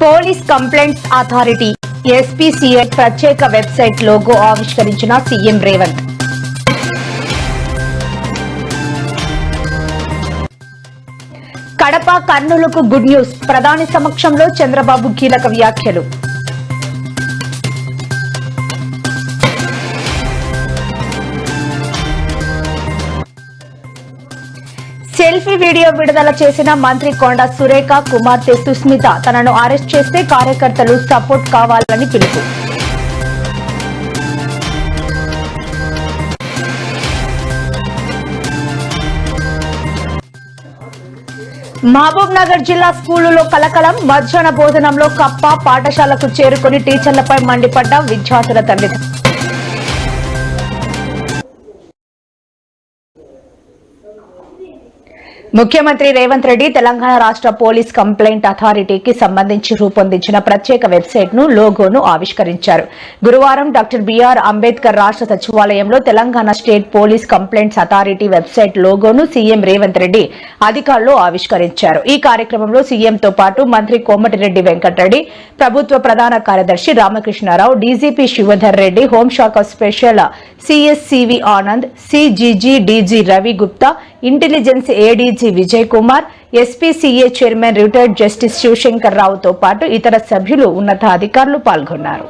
Police complaints authority SPCI ప్రత్యేక website logo ఆవిష్కరించిన CM Revanth. Kadapa కర్నూలుకు గుడ్ న్యూస్, ప్రధాని సమక్షంలో చంద్రబాబు కీలక వ్యాఖ్యలు. సెల్ఫీ వీడియో విడుదల చేసిన మంత్రి కొండా సురేఖ కుమార్తె సుస్మిత తనను అరెస్ట్ చేస్తే కార్యకర్తలు సపోర్ట్ కావాలని పిలుపు. మహబూబ్ నగర్ జిల్లా స్కూలులో కలకలం, మధ్యాహ్న భోజనంలో కప్ప, పాఠశాలకు చేరుకుని టీచర్లపై మండిపడ్డ విద్యార్థుల తల్లిదండ్రులు. ముఖ్యమంత్రి రేవంత్ రెడ్డి తెలంగాణ రాష్ట్ర పోలీస్ కంప్లైంట్ అథారిటీకి సంబంధించి రూపొందించిన ప్రత్యేక వెబ్సైట్ ను లోగోను ఆవిష్కరించారు. గురువారం డాక్టర్ బిఆర్ అంబేద్కర్ రాష్ట్ర సచివాలయంలో Telangana state police complaints authority website లోగోను సీఎం రేవంత్ రెడ్డి అధికారులు ఆవిష్కరించారు. ఈ కార్యక్రమంలో సీఎంతో పాటు మంత్రి కోమటిరెడ్డి వెంకటరెడ్డి, ప్రభుత్వ ప్రధాన కార్యదర్శి రామకృష్ణారావు, డీజీపీ శివధర్ రెడ్డి, హోంశాఖ special CS CV Anand, CGG DG Ravi Gupta, intelligence ADG Vijay Kumar, SPCA chairman retired justice Shivashankar రావుతో పాటు ఇతర సభ్యులు, ఉన్నతాధికారులు పాల్గొన్నారు.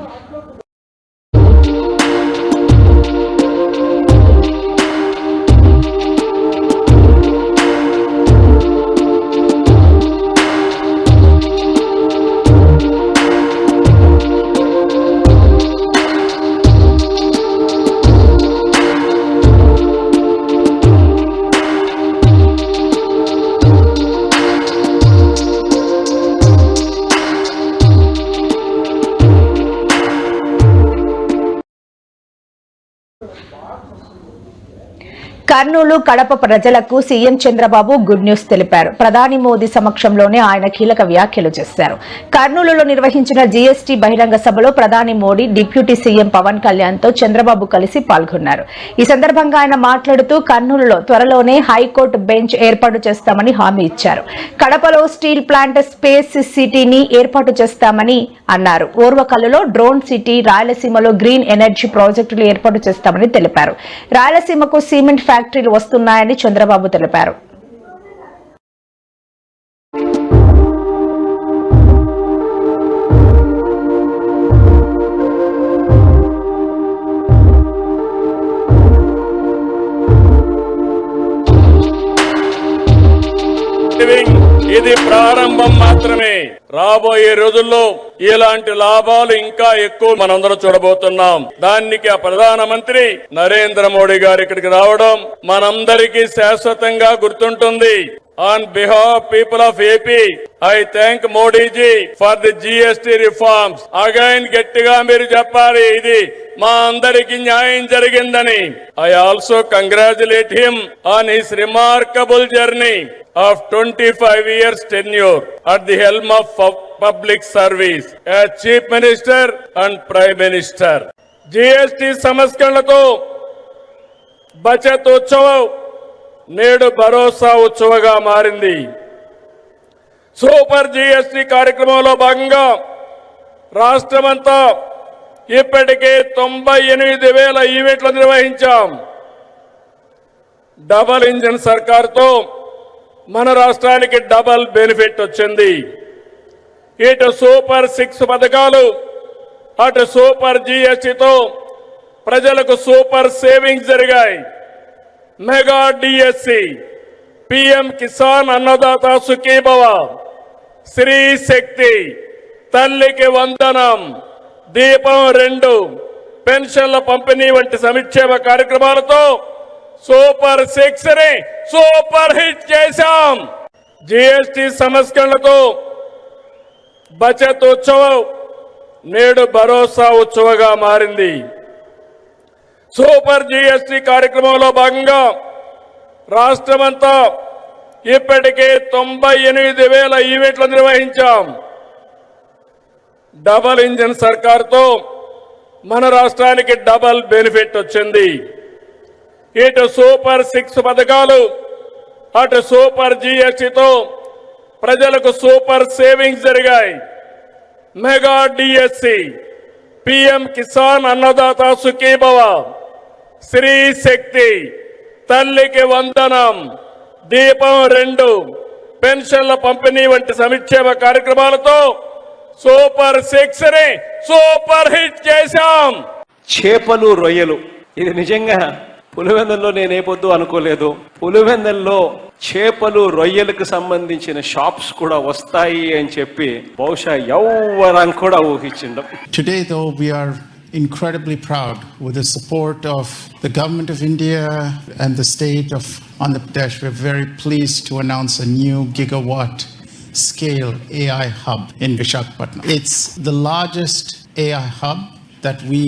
కర్నూలు, కడప ప్రజలకు సీఎం చంద్రబాబు గుడ్ న్యూస్ తెలిపారు. ప్రధాని మోదీ సమక్షంలోనే ఆయన కీలక వ్యాఖ్యలు చేశారు. కర్నూలులో నిర్వహించిన జీఎస్టీ బహిరంగ సభలో ప్రధాని మోడీ, డిప్యూటీ సీఎం పవన్ కళ్యాణ్ తో చంద్రబాబు కలిసి పాల్గొన్నారు. ఈ సందర్భంగా ఆయన మాట్లాడుతూ కర్నూలులో త్వరలోనే హైకోర్టు బెంచ్ ఏర్పాటు చేస్తామని హామీ ఇచ్చారు. కడపలో స్టీల్ ప్లాంట్, స్పేస్ సిటీని ఏర్పాటు చేస్తామని అన్నారు. ఓర్వకల్లులో డ్రోన్ సిటీ, రాయలసీమలో గ్రీన్ ఎనర్జీ ప్రాజెక్టులు ఏర్పాటు చేస్తామని తెలిపారు. రాయలసీమకు సిమెంట్ ఫ్యాక్టరీలు వస్తున్నాయని చంద్రబాబు తెలిపారు. ఇది ప్రారంభం మాత్రమే. రాబోయే రోజుల్లో ఇలాంటి లాభాలు ఇంకా ఎక్కువ మనందరం చూడబోతున్నాం. దానికి ఆ ప్రధానమంత్రి నరేంద్ర మోడీ గారు ఇక్కడికి రావడం మనందరికీ శాశ్వతంగా గుర్తుంటుంది. On behalf of people of AP, I thank Modi ji for the GST reforms. Again, గట్టిగా మీరు చెప్పాలి, ఇది మా అందరికి న్యాయం జరిగిందని. I also congratulate him on his remarkable journey of 25 years tenure at the helm of public service as Chief Minister and Prime Minister. GST సంస్కరణలతో Bachat ఉత్సవం నేడు భరోసా ఉత్సవగా మారింది. సూపర్ జీఎస్టీ కార్యక్రమంలో భాగంగా రాష్ట్రమంతా ఇప్పటికే 98,000 ఈవెంట్లు నిర్వహించాం. డబల్ ఇంజిన్ సర్కార్తో మన రాష్ట్రానికి డబల్ బెనిఫిట్ వచ్చింది. ఇటు సూపర్ 6 పథకాలు, అటు సూపర్ జీఎస్టీతో ప్రజలకు సూపర్ సేవింగ్స్ జరిగాయి. Mega DSC, PM Kisan Annadata Sukhibhava, Shri శక్తి, తల్లికి వందనం, దీపం 2, పెన్షన్ల పంపిణీ వంటి సంక్షేమ కార్యక్రమాలతో సూపర్ 6 ని సూపర్ హిట్ చేశాం. జీఎస్టీ సంస్కరణలతో బచత్ ఉత్సవం నేడు భరోసా ఉత్సవగా మారింది. సూపర్ జీఎస్టీ కార్యక్రమంలో భాగంగా రాష్ట్రమంతా ఇప్పటికే 98,000 ఈవెంట్లు నిర్వహించాం. డబల్ ఇంజిన్ సర్కార్తో మన రాష్ట్రానికి డబల్ బెనిఫిట్ వచ్చింది. ఇటు సూపర్ 6 పథకాలు, అటు సూపర్ జీఎస్టీతో ప్రజలకు సూపర్ సేవింగ్స్ జరిగాయి. Mega DSC, PM Kisan Annadata Sukhibhava, Shri శక్తి, తల్లికి వందనం, దీపం 2, పెన్షన్ల పంపిణీ వంటి సంక్షేమ కార్యక్రమాలతో సూపర్ 6 ని సూపర్ హిట్ చేశాం. చేపలు రొయ్యలు, ఇది నిజంగా పులివెందుల్లో నేనే పొద్దు అనుకోలేదు. పులివెందుల్లో చేపలు రొయ్యలకు సంబంధించిన షాప్స్ కూడా వస్తాయి అని చెప్పి బహుశా ఎవ్వరం కూడా ఊహించిండం. Today though we are incredibly proud with the support of the government of India and the state of Andhra Pradesh. We're very pleased to announce a new gigawatt scale AI hub in Visakhapatnam. It's the largest AI hub that we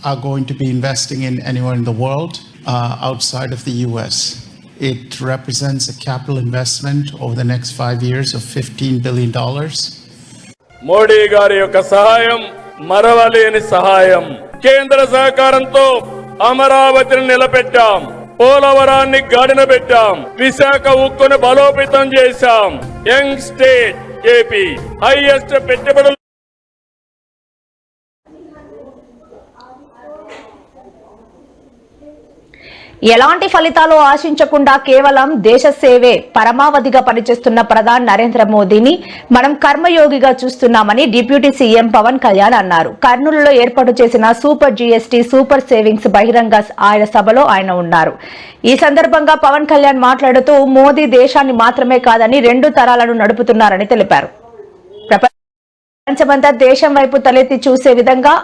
are going to be investing in anywhere in the world outside of the US. It represents a capital investment over the next 5 years of $15 billion. Modi గారి యొక్క సహాయం మరవలేని సహాయం. కేంద్ర సహకారంతో అమరావతిని నిలబెట్టాం, పోలవరాన్ని గాడిన పెట్టాం, విశాఖ ఉక్కును బలోపేతం చేశాం. యంగ్ స్టేట్ ఏపీ, హైయెస్ట్ పెట్టుబడులు. ఎలాంటి ఫలితాలు ఆశించకుండా కేవలం దేశ సేవే పరమావధిగా పనిచేస్తున్న ప్రధాని నరేంద్ర మోదీని మనం కర్మయోగిగా చూస్తున్నామని డిప్యూటీ సీఎం పవన్ కళ్యాణ్ అన్నారు. కర్నూలులో ఏర్పాటు చేసిన సూపర్ జీఎస్టీ సూపర్ సేవింగ్స్ బహిరంగ సభలో ఆయన ఉన్నారు. ఈ సందర్భంగా పవన్ కళ్యాణ్ మాట్లాడుతూ మోదీ దేశాన్ని మాత్రమే కాదని 2 తరాలను నడుపుతున్నారని తెలిపారు. ప్రపంచమంతా దేశం వైపు తలెత్తి చూసే విధంగా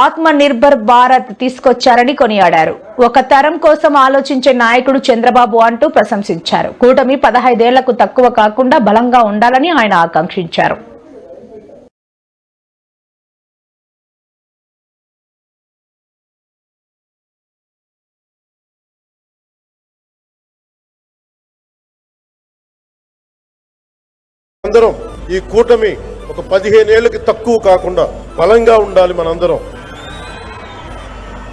ఆత్మ నిర్భర్ భారత్ తీసుకొచ్చారని కొనియాడారు. ఒక తరం కోసం ఆలోచించే నాయకుడు చంద్రబాబు అంటూ ప్రశంసించారు. కూటమి 15 ఏళ్లకు తక్కువ కాకుండా బలంగా ఉండాలని ఆయన ఆకాంక్షించారు. అందరం ఈ కూటమి ఒక 15 ఏళ్ళకి తక్కువ కాకుండా బలంగా ఉండాలి. మనందరం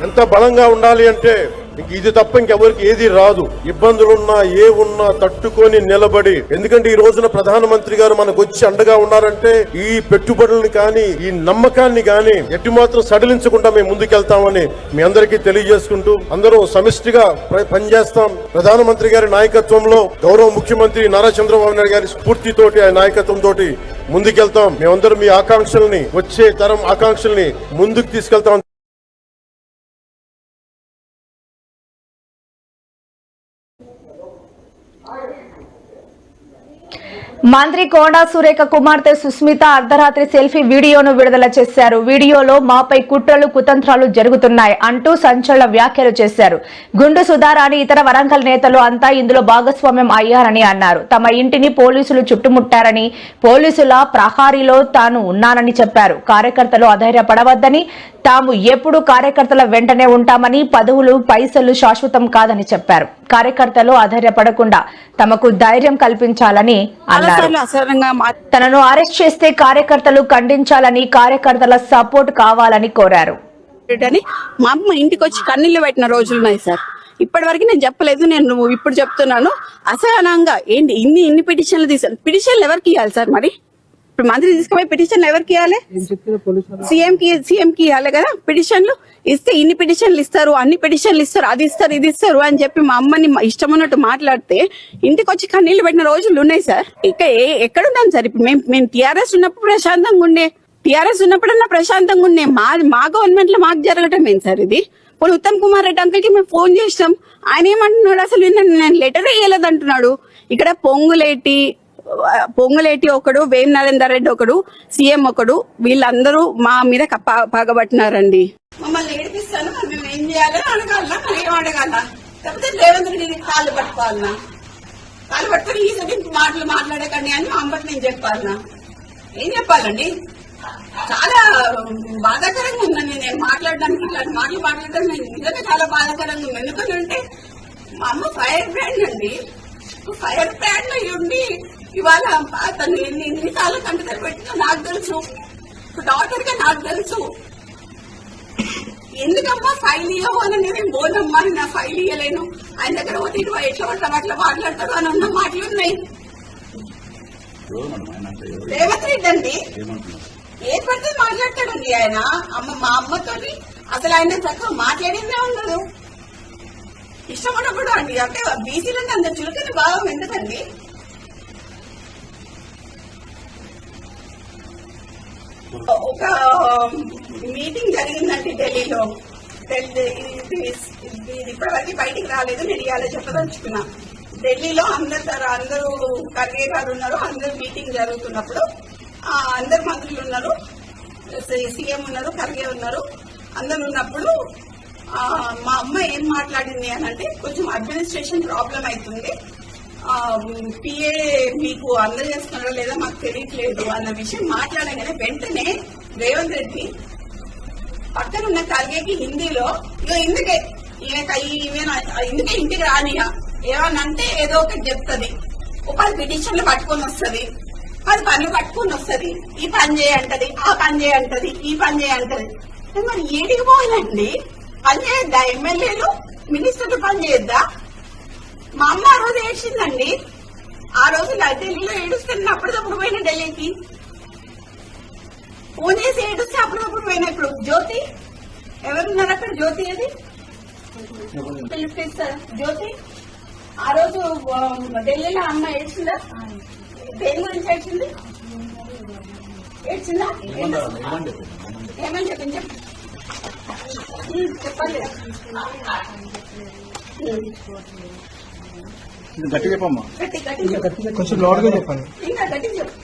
ఎంత బలంగా ఉండాలి అంటే ఇంక ఇది తప్ప ఇంకెవరికి ఏది రాదు. ఇబ్బందులున్నా ఏ ఉన్నా తట్టుకొని నిలబడి, ఎందుకంటే ఈ రోజున ప్రధానమంత్రి గారు మనకు వచ్చి అండగా ఉన్నారంటే ఈ పెట్టుబడుల్ని కానీ ఈ నమ్మకాన్ని కానీ ఎట్టి మాత్రం సడలించకుండా మేము ముందుకెళ్తామని మీ అందరికీ తెలియజేసుకుంటూ అందరూ సమిష్టిగా పనిచేస్తాం. ప్రధానమంత్రి గారి నాయకత్వంలో గౌరవ ముఖ్యమంత్రి నారా చంద్రబాబు నాయుడు గారి స్ఫూర్తితోటి ఆయన నాయకత్వంతో ముందుకెళ్తాం. మేమందరం మీ ఆకాంక్షల్ని, వచ్చే తరం ఆకాంక్షల్ని ముందుకు తీసుకెళ్తాం. మంత్రి కోడా సురేఖ కుమార్తె సుస్మిత అర్ధరాత్రి సెల్ఫీ వీడియోను విడుదల చేశారు. వీడియోలో మాపై కుట్రలు కుతంత్రాలు జరుగుతున్నాయి అంటూ సంచలన వ్యాఖ్యలు చేశారు. గుండు సుధారాణి ఇతర వరంగల్ నేతలు అంతా ఇందులో భాగస్వామ్యం అయ్యారని అన్నారు. తమ ఇంటిని పోలీసులు చుట్టుముట్టారని, పోలీసుల ప్రహారీలో తాను ఉన్నానని చెప్పారు. కార్యకర్తలు అధైర్యపడవద్దని, తాము ఎప్పుడు కార్యకర్తల వెంటనే ఉంటామని, పదవులు పైసలు శాశ్వతం కాదని చెప్పారు. కార్యకర్తలు అధైర్యపడకుండా తమకు ధైర్యం కల్పించాలని అన్నారు. తనను అరెస్ట్ చేస్తే కార్యకర్తలు ఖండించాలని, కార్యకర్తల సపోర్ట్ కావాలని కోరారు. మా అమ్మ ఇంటికి వచ్చి కన్నీళ్లు పెట్టిన రోజులున్నాయి సార్. ఇప్పటి వరకు నేను చెప్పలేదు, నేను ఇప్పుడు చెప్తున్నాను. అసహనంగా ఏంటి ఇన్ని పిటిషన్లు తీసాను. పిటిషన్లు ఎవరికి ఇవ్వాలి సార్? మరి ఇప్పుడు మంత్రి తీసుకుపోయి పిటిషన్లు ఎవరికి ఇవ్వాలి? సీఎం కి ఇవ్వాలి కదా. పిటిషన్లు ఇస్తే ఇన్ని పిటిషన్లు ఇస్తారు, అన్ని పిటిషన్లు ఇస్తారు, అది ఇస్తారు, ఇది ఇస్తారు అని చెప్పి మా అమ్మని ఇష్టం ఉన్నట్టు మాట్లాడితే ఇంటికి వచ్చి కన్నీళ్లు పెట్టిన రోజులు ఉన్నాయి సార్. ఇక ఎక్కడున్నాం సార్? ఇప్పుడు మేము టీఆర్ఎస్ ఉన్నప్పుడు ప్రశాంతంగా ఉండే, టీఆర్ఎస్ ఉన్నప్పుడన్నా ప్రశాంతంగా ఉండే. మా గవర్నమెంట్ లో మాకు జరగటం ఏంటి సార్ ఇది? ఇప్పుడు ఉత్తమ్ కుమార్ రెడ్డి అంకల్ కి మేము ఫోన్ చేసినాం. ఆయన ఏమంటున్నాడు? అసలు నేను లెటర్ వేయలేదు అంటున్నాడు. ఇక్కడ పొంగులేటి ఒకడు, వేం నరేందర్ రెడ్డి ఒకడు, సీఎం ఒకడు, వీళ్ళందరూ మా మీద పగబట్టినారండి. మమ్మల్ని ఏడిపిస్తాను. మేము ఏం చేయాలని అడగాలనా? మనం ఏం అడగాల? లేకపోతే రేవంత్ రెడ్డి కాళ్ళు పట్టుకోవాలనా? కాళ్ళు పట్టుకుని ఈ సరికి మాటలు మాట్లాడకండి అని మా అమ్మకి నేను చెప్పాలనా? ఏం చెప్పాలండి? చాలా బాధాకరంగా ఉందండి నేను మాట్లాడడానికి. ఇట్లాంటి మాటలు మాట్లాడడం నిజంగా చాలా బాధాకరంగా ఉంది. ఎందుకంటే మా అమ్మ ఫైర్ బ్రాండ్ అండి. ఫైర్ బ్రాండ్ అయ్యి ఉండి ఇవాళ తను ఎన్నిసార్లు కంటతలు పెట్టినా నాకు తెలుసు. డాక్టర్ గా నాకు తెలుసు. ఎందుకమ్మా ఫైల్ ఇవ్వవు అని నేను బోనమ్మా, నా ఫైల్ ఇవ్వలేను, ఆయన దగ్గర పోతే ఇటు ఎట్లా పడతాం అట్లా మాట్లాడతారు అని ఉన్న మాటలు ఉన్నాయి. రేవంత్ రెడ్డి అండి ఏ పడితే మాట్లాడతాడండి ఆయన. మా అమ్మతోని అసలు ఆయన చక్కగా మాట్లాడిందే ఉండదు. ఇష్టం ఉన్నప్పుడు అండి, అంటే బీసీలంటే అంత చులకన భావం ఎందుకండి? ఒక మీటింగ్ జరిగిందండి ఢిల్లీలో. ఇది ఇప్పటివరకు బయటికి రాలేదు, నేను ఇవాళ చెప్పదలుచుకున్నా. ఢిల్లీలో అందరూ ఖర్గే గారు ఉన్నారు, అందరూ మీటింగ్ జరుగుతున్నప్పుడు అందరు మంత్రులు ఉన్నారు, సీఎం ఉన్నారు, ఖర్గే ఉన్నారు, అందరు ఉన్నప్పుడు మా అమ్మ ఏం మాట్లాడింది అని అంటే, కొంచెం అడ్మినిస్ట్రేషన్ ప్రాబ్లం అవుతుంది, పిఏ మీకు అందజేస్తున్నారో లేదా మాకు తెలియట్లేదు అన్న విషయం మాట్లాడగానే వెంటనే రేవంత్ రెడ్డి పక్కనున్న ఖర్గేకి హిందీలో ఇందుకే ఇంటికి రానియా ఏమన్నంటే ఏదో ఒకటి చెప్తుంది, 10 పిటిషన్లు పట్టుకొని వస్తుంది, 10 పనులు పట్టుకొని వస్తుంది, ఈ పని చేయంటది, ఆ పని చేయంటది, ఈ పని చేయంటది. మరి ఏడికి పోవాలండి? పని చేయొద్దా? ఎమ్మెల్యేలు మినిస్టర్లు పని చేయొద్దా? మా అమ్మ ఆ రోజు ఏడ్చిందండి. ఆ రోజు ఢిల్లీలో ఏడుస్తాను, అప్పటికప్పుడు పోయిన ఢిల్లీకి ఫోన్ చేసి ఏడుస్తే అప్పటికప్పుడు పోయినా. ఇప్పుడు జ్యోతి ఎవరున్నారు అక్కడ? జ్యోతి అది జ్యోతి ఆ రోజు ఢిల్లీలో అమ్మ ఏడ్చిందా? దేని గురించి ఏడ్చింది? ఏడ్చిందా? ఏమని చెప్పింది చెప్పండి. గట్టి చెప్పమ్మా, గట్టి కొంచెం లోడ్గా చెప్పండి. ఇంకా గట్టి చెప్పు.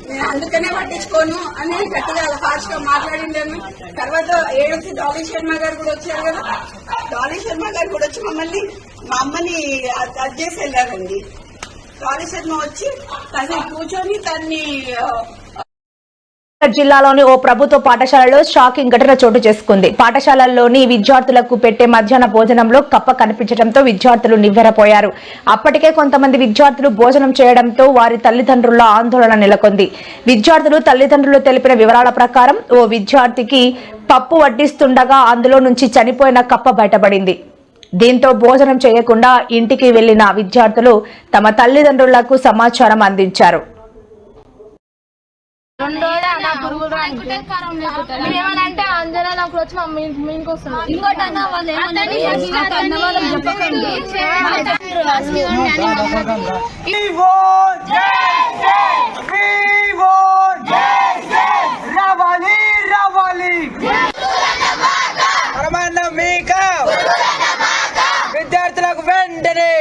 నేను అందుకనే పట్టించుకోను అని గట్టిగా ఫాస్ట్ గా మాట్లాడిందని. తర్వాత ఏడొచ్చి డాలీ శర్మ గారు కూడా వచ్చారు కదా, డాలీ శర్మ గారు కూడా వచ్చి మా అమ్మని అది చేసి వెళ్ళారండి. డాలీ శర్మ వచ్చి తను కూర్చొని తన్ని జిల్లాలోని ఓ ప్రభుత్వ పాఠశాలలో షాకింగ్ ఘటన చోటు చేసుకుంది. పాఠశాలల్లోని విద్యార్థులకు పెట్టే మధ్యాహ్న భోజనంలో కప్ప కనిపించడంతో విద్యార్థులు నివ్వెరపోయారు. అప్పటికే కొంతమంది విద్యార్థులు భోజనం చేయడంతో వారి తల్లిదండ్రుల ఆందోళన నెలకొంది. విద్యార్థులు తల్లిదండ్రులు తెలిపిన వివరాల ప్రకారం ఓ విద్యార్థికి పప్పు వడ్డిస్తుండగా అందులో నుంచి చనిపోయిన కప్ప బయటపడింది. దీంతో భోజనం చేయకుండా ఇంటికి వెళ్లిన విద్యార్థులు తమ తల్లిదండ్రులకు సమాచారం అందించారు. ఏమనంటే అంజనా నాకు వచ్చి మా మీనికి వస్తుంది. ఇంకోటన్నా వాళ్ళు విద్యార్థులకు వెంటనే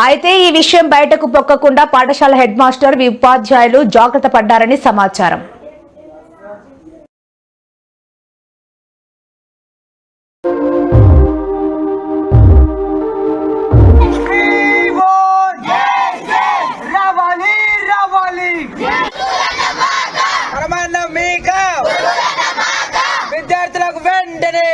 అయితే ఈ విషయం బయటకు పొక్కకుండా పాఠశాల హెడ్ మాస్టర్ ఉపాధ్యాయులు జాగ్రత్త పడ్డారని సమాచారం. విద్యార్థులకు వెంటనే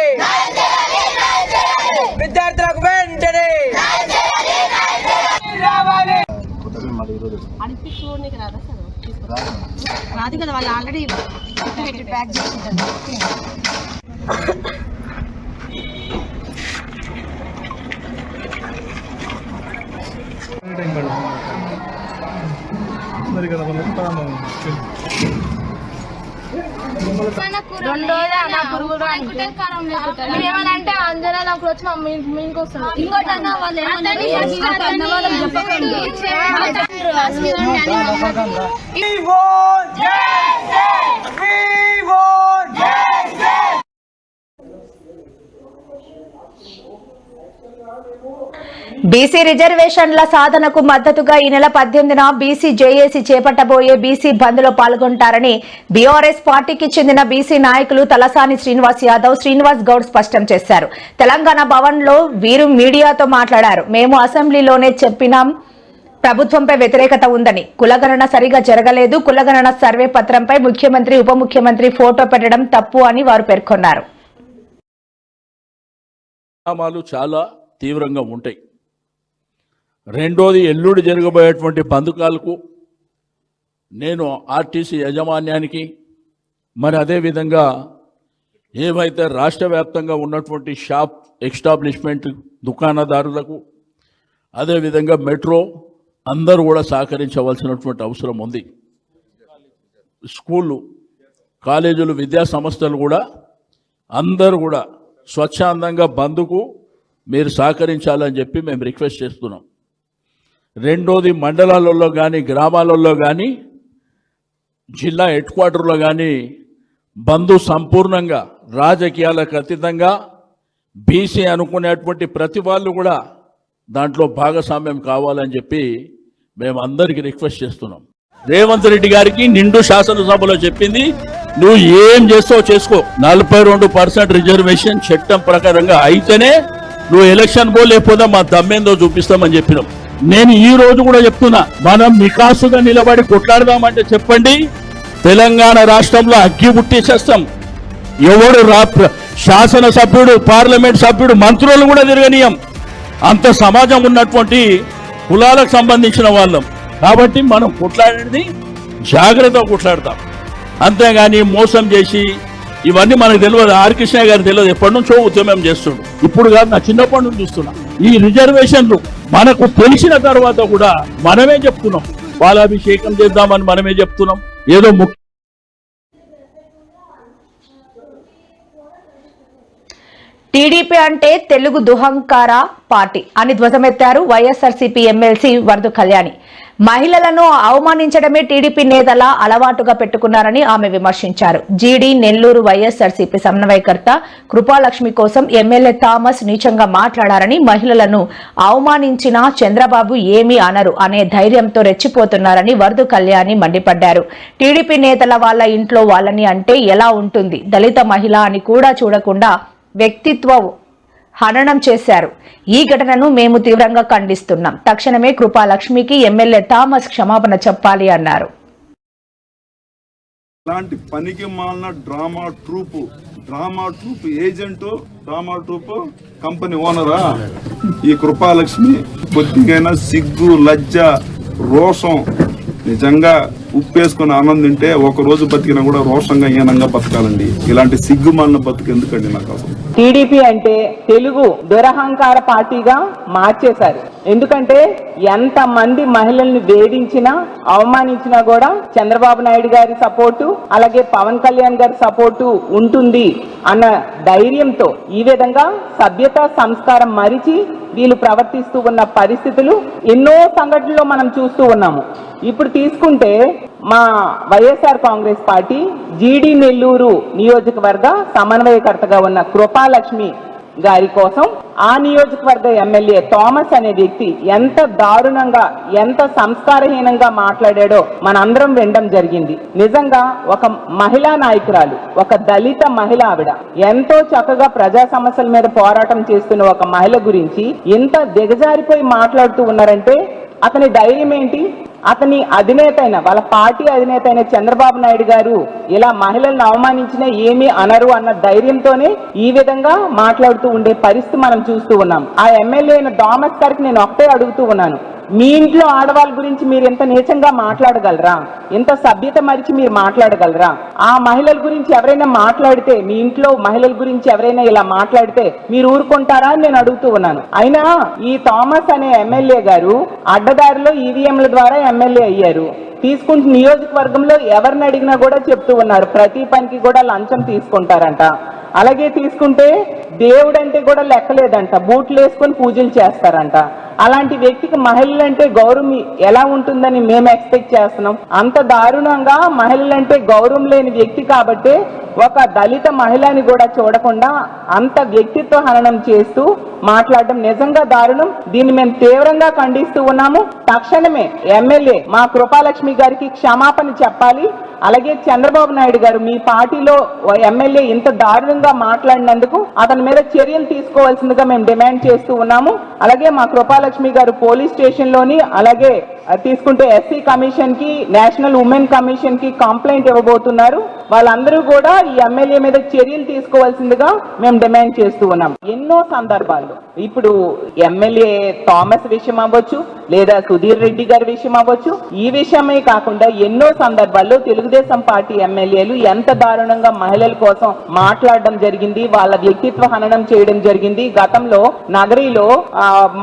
రాదు కదా, వాళ్ళు ఆల్రెడీ ప్యాక్ చేసింటారు. ఏమనంటే అంజనా నాకు వచ్చి మా మీనికి వస్తుంది. ఇంకోటన్నా వాళ్ళు బీసీ రిజర్వేషన్ల సాధనకు మద్దతుగా ఈ నెల 18న బీసీ జేఏసీ చేపట్టబోయే బీసీ బంద్ లో పాల్గొంటారని బీఆర్ఎస్ పార్టీకి చెందిన బీసీ నాయకులు తలసాని శ్రీనివాస్ యాదవ్, శ్రీనివాస్ గౌడ్ స్పష్టం చేశారు. తెలంగాణ భవన్ లో వీరు మీడియాతో మాట్లాడారు. మేము అసెంబ్లీలోనే చెప్పినాం, ప్రభుత్వంపై వ్యతిరేకత ఉందని, కులగణన సరిగా జరగలేదు, కులగణన సర్వే పత్రంపై ముఖ్యమంత్రి ఉప ముఖ్యమంత్రి ఫోటో పెట్టడం తప్పు అని వారు పేర్కొన్నారు. చాలా తీవ్రంగా ఉంటాయి. రెండోది ఎల్లుండి జరగబోయేటువంటి బంధుకాలకు నేను ఆర్టీసీ యాజమాన్యానికి మరి అదేవిధంగా ఏవైతే రాష్ట్ర వ్యాప్తంగా ఉన్నటువంటి షాప్ ఎస్టాబ్లిష్మెంట్ దుకాణదారులకు అదేవిధంగా మెట్రో అందరూ కూడా సహకరించవలసినటువంటి అవసరం ఉంది. స్కూళ్ళు కాలేజీలు విద్యా సంస్థలు కూడా అందరూ కూడా స్వచ్ఛందంగా బంద్కు మీరు సహకరించాలని చెప్పి మేము రిక్వెస్ట్ చేస్తున్నాం. రెండోది మండలాలలో కానీ గ్రామాలలో కానీ జిల్లా హెడ్ క్వార్టర్లో కానీ బంధు సంపూర్ణంగా రాజకీయాలకు అతీతంగా బీసీ అనుకునేటువంటి ప్రతి వాళ్ళు కూడా దాంట్లో భాగస్వామ్యం కావాలని చెప్పి మేము అందరికీ రిక్వెస్ట్ చేస్తున్నాం. రేవంత్ రెడ్డి గారికి నిండు శాసనసభలో చెప్పింది, నువ్వు ఏం చేస్తావో చేసుకో, 42% రిజర్వేషన్ చట్టం ప్రకారంగా అయితేనే నువ్వు ఎలక్షన్ పో, లేకపోతే మా దమ్మేందో చూపిస్తామని చెప్పినాం. నేను ఈ రోజు కూడా చెప్తున్నా, మనం నికాసుగా నిలబడి కొట్లాడదామంటే చెప్పండి, తెలంగాణ రాష్ట్రంలో అగ్గి పుట్టించేస్తాం. ఎవడు శాసనసభ్యుడు, పార్లమెంట్ సభ్యుడు, మంత్రులు కూడా తిరగనీయం. అంత సమాజం ఉన్నటువంటి కులాలకు సంబంధించిన వాళ్ళం కాబట్టి మనం కొట్లాడేది జాగ్రత్తగా కొట్లాడతాం. అంతేగాని మోసం చేసి ఇవన్నీ మనకు తెలియదు. ఆర్ కృష్ణ గారు తెలియదు, ఎప్పటి నుంచో ఉద్యమం చేస్తుండు. ఇప్పుడు కాదు, నా చిన్నప్పటి నుంచి చూస్తున్నా. ఈ రిజర్వేషన్లు మనకు తెలిసిన తర్వాత కూడా మనమే చెప్తున్నాం, పాలాభిషేకం చేద్దామని మనమే చెప్తున్నాం. ఏదో ముఖ్య టీడీపీ అంటే తెలుగు దుహంకార పార్టీ అని ధ్వజమెత్తారు వైఎస్ఆర్సీపీ ఎమ్మెల్సీ వరదు కళ్యాణి. మహిళలను అవమానించడమే టీడీపీ నేతల అలవాటుగా పెట్టుకున్నారని ఆమె విమర్శించారు. జీడీ నెల్లూరు వైఎస్ఆర్సీపీ సమన్వయకర్త కృపాలక్ష్మి కోసం ఎమ్మెల్యే థామస్ నీచంగా మాట్లాడారని, మహిళలను అవమానించినా చంద్రబాబు ఏమీ అనరు అనే ధైర్యంతో రెచ్చిపోతున్నారని వరదు కళ్యాణి మండిపడ్డారు. టీడీపీ నేతల వాళ్ళ ఇంట్లో వాళ్ళని అంటే ఎలా ఉంటుంది? దళిత మహిళ అని కూడా చూడకుండా వ్యక్తిత్వ హననం చేశారు. ఈ ఘటనను మేము తీవ్రంగా ఖండిస్తున్నాం. తక్షణమే కృపాలక్ష్మికి ఎమ్మెల్యే థామస్ క్షమాపణ చెప్పాలి అన్నారు. ఇలాంటి పనికి మాలిన drama troupe agent, drama troupe company ఓనరా ఈ కృపాలక్ష్మి? కొద్దిగైనా సిగ్గు, లజ్జ, రోషం, నిజంగా ఉప్పేసుకుని ఆనందింటే ఒక రోజు బతికినా కూడా రోషంగా హీనంగా బతకాలండి. ఇలాంటి సిగ్గుమాలిన బతుకు ఎందుకండి నాకు అసలు? టీడీపీ అంటే తెలుగు దురహంకార పార్టీగా మార్చేశారు. ఎందుకంటే ఎంత మంది మహిళల్ని వేధించినా అవమానించినా కూడా చంద్రబాబు నాయుడు గారి సపోర్టు, అలాగే పవన్ కళ్యాణ్ గారి సపోర్టు ఉంటుంది అన్న ధైర్యంతో ఈ విధంగా సభ్యత సంస్కారం మరిచి వీళ్ళు ప్రవర్తిస్తూ ఉన్న పరిస్థితులు ఎన్నో సంఘటనలో మనం చూస్తూ ఉన్నాము. ఇప్పుడు తీసుకుంటే మా వైఎస్ఆర్ కాంగ్రెస్ పార్టీ జీడీ నెల్లూరు నియోజకవర్గ సమన్వయకర్తగా ఉన్న కృపాలక్ష్మి గారి కోసం ఆ నియోజకవర్గ ఎమ్మెల్యే థామస్ అనే వ్యక్తి ఎంత దారుణంగా, ఎంత సంస్కారహీనంగా మాట్లాడాడో మనందరం వినడం జరిగింది. నిజంగా ఒక మహిళా నాయకురాలు, ఒక దళిత మహిళ, ఆవిడ ఎంతో చక్కగా ప్రజా సమస్యల మీద పోరాటం చేస్తున్న ఒక మహిళ గురించి ఎంత దిగజారిపోయి మాట్లాడుతూ ఉన్నారంటే అతని ధైర్యం ఏంటి? అతని అధినేత అయిన, వాళ్ళ పార్టీ అధినేత అయిన చంద్రబాబు నాయుడు గారు ఇలా మహిళలను అవమానించినా ఏమీ అనరు అన్న ధైర్యంతోనే ఈ విధంగా మాట్లాడుతూ ఉండే పరిస్థితి మనం చూస్తూ ఉన్నాం. ఆ ఎమ్మెల్యే అయిన థామస్ గారికి నేను ఒకటే అడుగుతూ ఉన్నాను, మీ ఇంట్లో ఆడవాళ్ళ గురించి మీరు ఎంత నీచంగా మాట్లాడగలరా? ఎంత సభ్యత మరిచి మీరు మాట్లాడగలరా? ఆ మహిళల గురించి ఎవరైనా మాట్లాడితే, మీ ఇంట్లో మహిళల గురించి ఎవరైనా ఇలా మాట్లాడితే మీరు ఊరుకుంటారా అని నేను అడుగుతూ ఉన్నాను. అయినా ఈ థామస్ అనే ఎమ్మెల్యే గారు అడ్డదారిలో ఈవీఎంల ద్వారా ఎమ్మెల్యే అయ్యారు. తీసుకుంటే నియోజకవర్గంలో ఎవరిని అడిగినా కూడా చెప్తూ ఉన్నారు, ప్రతి పనికి కూడా లంచం తీసుకుంటారంట. అలాగే తీసుకుంటే దేవుడు అంటే కూడా లెక్కలేదంట, బూట్లు వేసుకొని పూజలు చేస్తారంట. అలాంటి వ్యక్తికి మహిళలంటే గౌరవం ఎలా ఉంటుందని మేము ఎక్స్పెక్ట్ చేస్తున్నాం. అంత దారుణంగా మహిళలంటే గౌరవం లేని వ్యక్తి కాబట్టి ఒక దళిత మహిళని కూడా చూడకుండా అంత వ్యక్తిత్వ హననం చేస్తూ మాట్లాడడం నిజంగా దారుణం. దీన్ని మేము తీవ్రంగా ఖండిస్తూ ఉన్నాము. తక్షణమే ఎమ్మెల్యే మా కృపాలక్ష్మి గారికి క్షమాపణ చెప్పాలి. అలాగే చంద్రబాబు నాయుడు గారు మీ పార్టీలో ఎమ్మెల్యే ఇంత దారుణంగా మాట్లాడినందుకు అతని మీద చర్యలు తీసుకోవాల్సిందిగా మేము డిమాండ్ చేస్తూ ఉన్నాము. అలాగే మా కృపాలక్ష్మి గారు పోలీస్ స్టేషన్ లోని, అలాగే తీసుకుంటే ఎస్సీ కమిషన్ కి, నేషనల్ ఉమెన్ కమిషన్ కి కంప్లైంట్ ఇవ్వబోతున్నారు. వాళ్ళందరూ కూడా ఈ ఎమ్మెల్యే మీద చర్యలు తీసుకోవాల్సిందిగా మేము డిమాండ్ చేస్తూ ఉన్నాం. ఎన్నో సందర్భాల్లో ఇప్పుడు ఎమ్మెల్యే థామస్ విషయం అవ్వచ్చు, లేదా సుధీర్ రెడ్డి గారి విషయం అవ్వచ్చు, ఈ విషయమే కాకుండా ఎన్నో సందర్భాల్లో తెలుగుదేశం పార్టీ ఎమ్మెల్యేలు ఎంత దారుణంగా మహిళల కోసం మాట్లాడడం జరిగింది, వాళ్ళ వ్యక్తిత్వ హననం చేయడం జరిగింది. గతంలో నగరిలో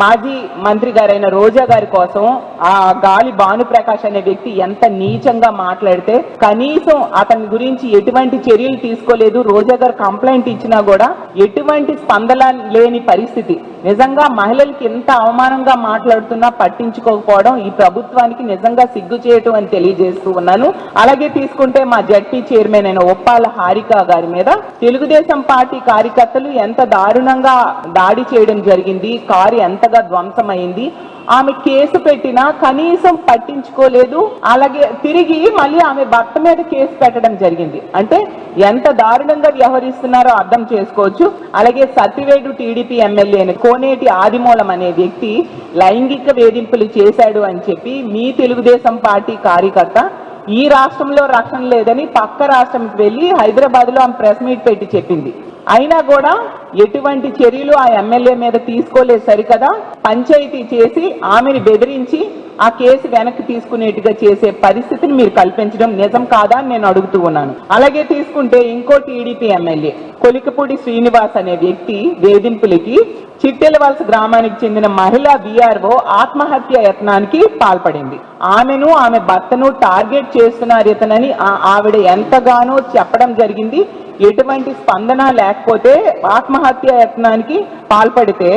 మాజీ మంత్రి గారైన రోజా గారి కోసం ఆ గాలి భానుప్రకాష్ అనే వ్యక్తి ఎంత నీచంగా మాట్లాడితే కనీసం అతని గురించి ఎటువంటి చర్యలు తీసుకోలేదు. రోజా గారు కంప్లైంట్ ఇచ్చినా కూడా ఎటువంటి స్పందన లేని పరిస్థితి. నిజంగా మహిళలకి ఎంత అవమానంగా మాట్లాడుతున్నా పట్టించుకోకపోవడం ఈ ప్రభుత్వానికి నిజంగా సిగ్గు చేయటం అని తెలియజేస్తూ ఉన్నాను. అలాగే తీసుకుంటే మా జడ్పీ చైర్మన్ అయిన ఒప్పాల హారిక గారి మీద తెలుగుదేశం పార్టీ కార్యకర్తలు ఎంత దారుణంగా దాడి చేయడం జరిగింది, కారు ఎంతగా ధ్వంసమైంది. ఆమె కేసు పెట్టినా కనీసం పట్టించుకోలేదు. అలాగే తిరిగి మళ్ళీ ఆమె భర్త మీద కేసు పెట్టడం జరిగింది. అంటే ఎంత దారుణంగా వ్యవహరిస్తున్నారో అర్థం చేసుకోవచ్చు. అలాగే సత్యవేడు టీడీపీ ఎమ్మెల్యే కోనేటి ఆదిమూలం అనే వ్యక్తి లైంగిక వేధింపులు చేశాడు అని చెప్పి మీ తెలుగుదేశం పార్టీ కార్యకర్త ఈ రాష్ట్రంలో రక్షణ లేదని పక్క రాష్ట్రంకి వెళ్లి హైదరాబాద్ లో ఆమె ప్రెస్ మీట్ పెట్టి చెప్పింది. అయినా కూడా ఎటువంటి చర్యలు ఆ ఎమ్మెల్యే మీద తీసుకోలేదు. సరికదా పంచాయతీ చేసి ఆమెను బెదిరించి ఆ కేసు వెనక్కి తీసుకునేట్టుగా చేసే పరిస్థితిని మీరు కల్పించడం నిజం కాదా అని నేను అడుగుతూ ఉన్నాను. అలాగే తీసుకుంటే ఇంకో టీడీపీ ఎమ్మెల్యే కొలికపూడి శ్రీనివాస్ అనే వ్యక్తి వేధింపులకి చిట్టెలవలస గ్రామానికి చెందిన మహిళా బీఆర్ఓ ఆత్మహత్య యత్నానికి పాల్పడింది. ఆమెను ఆమె భర్తను టార్గెట్ చేస్తున్నారు ఇతనని ఆవిడ ఎంతగానో చెప్పడం జరిగింది. ఎటువంటి స్పందన లేకపోతే ఆత్మహత్య యత్నానికి పాల్పడితే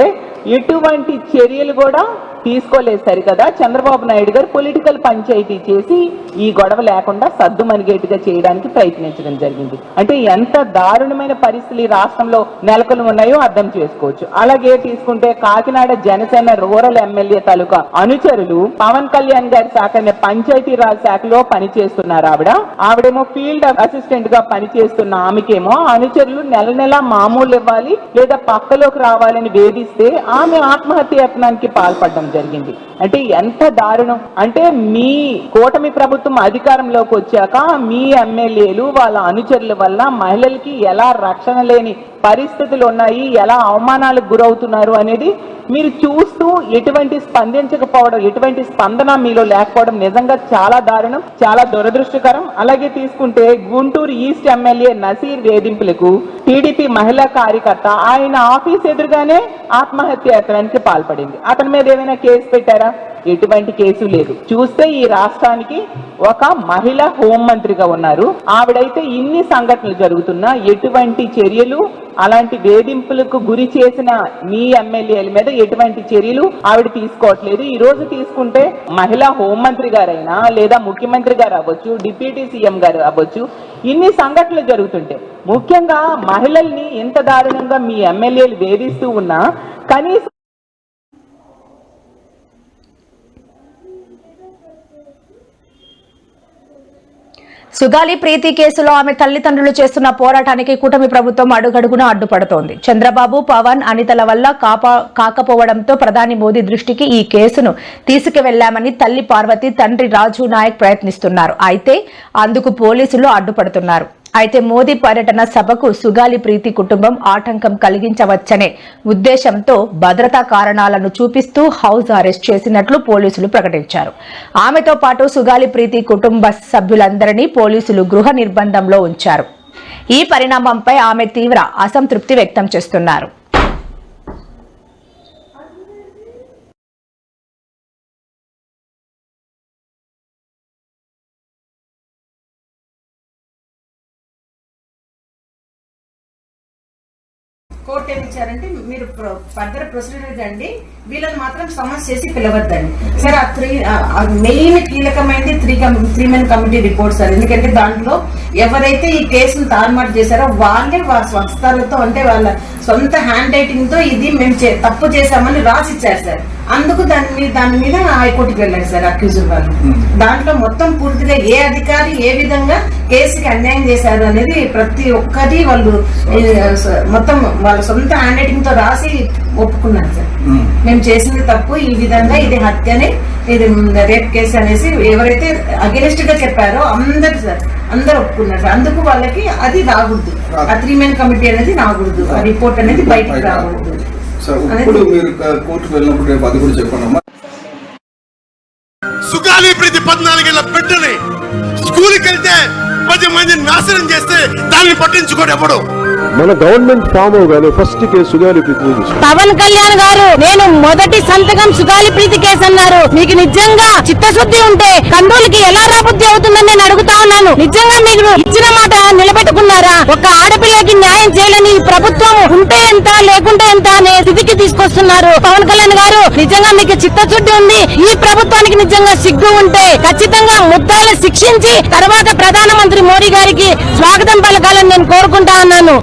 ఎటువంటి చర్యలు కూడా తీసుకోలేదు. సరికదా చంద్రబాబు నాయుడు గారు పొలిటికల్ పంచాయతీ చేసి ఈ గొడవ లేకుండా సద్దు మనిగేట్టుగా చేయడానికి ప్రయత్నించడం జరిగింది. అంటే ఎంత దారుణమైన పరిస్థితులు ఈ రాష్ట్రంలో నెలకొని ఉన్నాయో అర్థం చేసుకోవచ్చు. అలాగే తీసుకుంటే కాకినాడ జనసేన రూరల్ ఎమ్మెల్యే తాలూకా అనుచరులు పవన్ కళ్యాణ్ గారి శాఖ పంచాయతీరాజ్ శాఖలో పనిచేస్తున్నారు. ఆవిడేమో ఫీల్డ్ అసిస్టెంట్ గా పనిచేస్తున్న ఆమెకేమో అనుచరులు నెల నెల మామూలు ఇవ్వాలి లేదా పక్కలోకి రావాలని వేధిస్తే ఆమె ఆత్మహత్య యత్నానికి పాల్పడడం జరిగింది. అంటే ఎంత దారుణం. అంటే మీ కూటమి ప్రభుత్వం అధికారంలోకి వచ్చాక మీ ఎమ్మెల్యేలు వాళ్ళ అనుచరుల వల్ల మహిళలకి ఎలా రక్షణ లేని పరిస్థితులు ఉన్నాయి, ఎలా అవమానాలకు గురవుతున్నారు అనేది మీరు చూస్తూ ఎటువంటి స్పందించకపోవడం, ఎటువంటి స్పందన మీలో లేకపోవడం నిజంగా చాలా దారుణం, చాలా దురదృష్టకరం. అలాగే తీసుకుంటే గుంటూరు ఈస్ట్ ఎమ్మెల్యే నసీర్ వేధింపులకు టీడీపీ మహిళా కార్యకర్త ఆయన ఆఫీస్ ఎదురుగానే ఆత్మహత్య యత్నానికి పాల్పడింది. అతని మీద ఏమైనా కేసు పెట్టారా? ఎటువంటి కేసు లేదు. చూస్తే ఈ రాష్ట్రానికి ఒక మహిళ హోంమంత్రిగా ఉన్నారు. ఆవిడైతే ఇన్ని సంఘటనలు జరుగుతున్నా ఎటువంటి చర్యలు, అలాంటి వేధింపులకు గురి చేసిన మీ ఎమ్మెల్యేల మీద ఎటువంటి చర్యలు ఆవిడ తీసుకోవట్లేదు. ఈ రోజు తీసుకుంటే మహిళా హోంమంత్రి గారైనా లేదా ముఖ్యమంత్రి గారు అవ్వచ్చు, డిప్యూటీ సీఎం గారు అవ్వచ్చు, ఇన్ని సంఘటనలు జరుగుతుంటే ముఖ్యంగా మహిళల్ని ఎంత దారుణంగా మీ ఎమ్మెల్యేలు వేధిస్తూ ఉన్నా కనీసం సుగాలి ప్రీతి కేసులో ఆమె తల్లిదండ్రులు చేస్తున్న పోరాటానికి కూటమి ప్రభుత్వం అడుగడుగునా అడ్డుపడుతోంది. చంద్రబాబు, పవన్, అనితల వల్ల కాకపోవడంతో ప్రధాని మోదీ దృష్టికి ఈ కేసును తీసుకువెళ్లామని తల్లి పార్వతి, తండ్రి రాజు నాయక్ ప్రయత్నిస్తున్నారు. అయితే అందుకు పోలీసులు అడ్డుపడుతున్నారు. అయితే మోదీ పర్యటన సభకు సుగాలి ప్రీతి కుటుంబం ఆటంకం కలిగించవచ్చనే ఉద్దేశంతో భద్రతా కారణాలను చూపిస్తూ హౌస్ అరెస్ట్ చేసినట్లు పోలీసులు ప్రకటించారు. ఆమెతో పాటు సుగాలి ప్రీతి కుటుంబ సభ్యులందరినీ పోలీసులు గృహ నిర్బంధంలో ఉంచారు. ఈ పరిణామంపై ఆమె తీవ్ర అసంతృప్తి వ్యక్తం చేస్తున్నారు. కోర్టు ఏమి ఇచ్చారంటే మీరు ఫర్దర్ ప్రొసీడర్ కండి, వీళ్ళని మాత్రం సమస్య చేసి పిలవద్దండి సార్. ఆ మెయిన్ కీలకమైనది three men committee report sir. ఎందుకంటే దాంట్లో ఎవరైతే ఈ కేసును తారుమారు చేశారో వాళ్ళే వాళ్ళ స్వస్థలతో, అంటే వాళ్ళ సొంత హ్యాండ్ రైటింగ్ తో ఇది మేము తప్పు చేశామని రాసిచ్చారు సార్. అందుకు దాని మీద హైకోర్టుకి వెళ్ళారు సార్ అక్యూజర్ వాళ్ళు. దాంట్లో మొత్తం పూర్తిగా ఏ అధికారి ఏ విధంగా కేసుకి అన్యాయం చేశారు అనేది ప్రతి ఒక్కటి వాళ్ళు మొత్తం వాళ్ళ సొంత హ్యాండ్ రైటింగ్ తో రాసి ఒప్పుకున్నారు సార్. మేము చేసింది తప్పు, ఈ విధంగా ఇది హత్యని, ఇది రేప్ కేసు అనేసి ఎవరైతే అగెనిస్ట్ గా చెప్పారో అందరు ఒప్పుకున్నారు సార్. అందుకు వాళ్ళకి అది రాకూడదు, ఆ త్రీ మెన్ కమిటీ అనేది రాకూడదు, ఆ రిపోర్ట్ అనేది బయటకు రాకూడదు. సార్ ఇప్పుడు మీరు కోర్టుకు వెళ్ళినప్పుడు రేపు అది కూడా చెప్పండి. సుగాలి ప్రీతి 14 ఏళ్ల బిడ్డని స్కూల్కి వెళ్తే 10 మందిని నాశనం చేస్తే దాన్ని పట్టించుకోడు ఎవడు. మన గవర్నమెంట్ ఫామ్ అవగానే ఫస్ట్ కేసు సుగాలి ప్రీతి. పవన్ కళ్యాణ్ గారు నేను మొదటి సంతకం సుగాలి ప్రీతి కేసు అన్నారు. మీకు నిజంగా చిత్తశుద్ధి ఉంటే కండోలకి ఎలా రాబుద్ధి అవుతుందని నేను అడుగుతా ఉన్నాను. నిజంగా మీరు ఇచ్చిన మాట నిలబెట్టుకున్నారా? ఒక ఆడపిల్లకి న్యాయం చేయాలని ఈ ప్రభుత్వం ఉంటే ఎంత లేకుంటే ఎంత అనే స్థితికి తీసుకొస్తున్నారు. పవన్ కళ్యాణ్ గారు నిజంగా మీకు చిత్తశుద్ధి ఉంది. ఈ ప్రభుత్వానికి నిజంగా సిగ్గు ఉంటే ఖచ్చితంగా ముద్దాయిలు శిక్షించి తర్వాత ప్రధానమంత్రి మోడీ గారికి స్వాగతం పలకాలని నేను కోరుకుంటా ఉన్నాను.